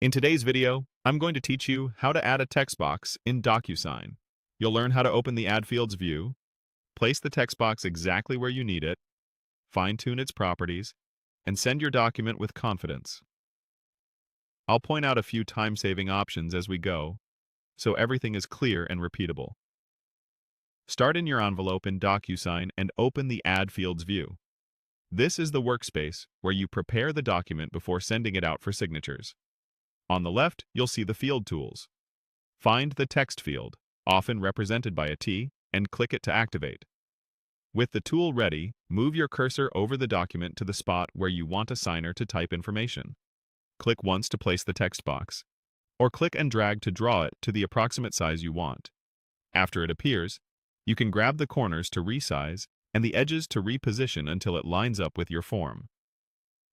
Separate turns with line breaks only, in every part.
In today's video, I'm going to teach you how to add a text box in DocuSign. You'll learn how to open the Add Fields view, place the text box exactly where you need it, fine-tune its properties, and send your document with confidence. I'll point out a few time-saving options as we go, so everything is clear and repeatable. Start in your envelope in DocuSign and open the Add Fields view. This is the workspace where you prepare the document before sending it out for signatures. On the left, you'll see the field tools. Find the text field, often represented by a T, and click it to activate. With the tool ready, move your cursor over the document to the spot where you want a signer to type information. Click once to place the text box, or click and drag to draw it to the approximate size you want. After it appears, you can grab the corners to resize and the edges to reposition until it lines up with your form.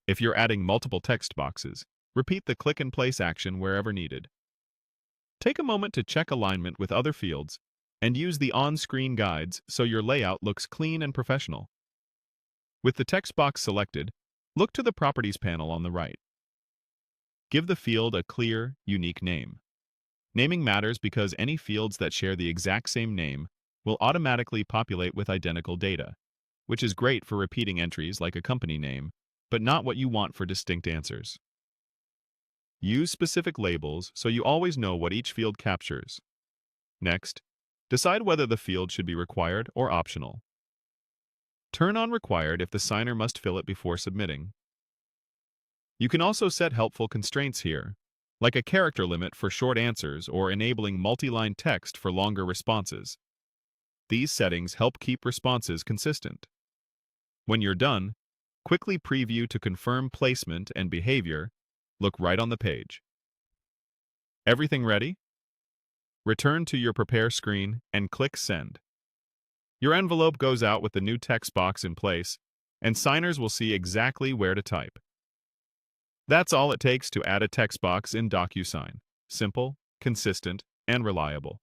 If you're adding multiple text boxes, repeat the click and place action wherever needed. Take a moment to check alignment with other fields and use the on-screen guides so your layout looks clean and professional. With the text box selected, look to the Properties panel on the right. Give the field a clear, unique name. Naming matters because any fields that share the exact same name will automatically populate with identical data, which is great for repeating entries like a company name, but not what you want for distinct answers. Use specific labels so you always know what each field captures. Next, decide whether the field should be required or optional. Turn on required if the signer must fill it before submitting. You can also set helpful constraints here, like a character limit for short answers or enabling multi-line text for longer responses. These settings help keep responses consistent. When you're done, quickly preview to confirm placement and behavior. Look right on the page. Everything ready? Return to your Prepare screen and click Send. Your envelope goes out with the new text box in place, and signers will see exactly where to type. That's all it takes to add a text box in DocuSign. Simple, consistent, and reliable.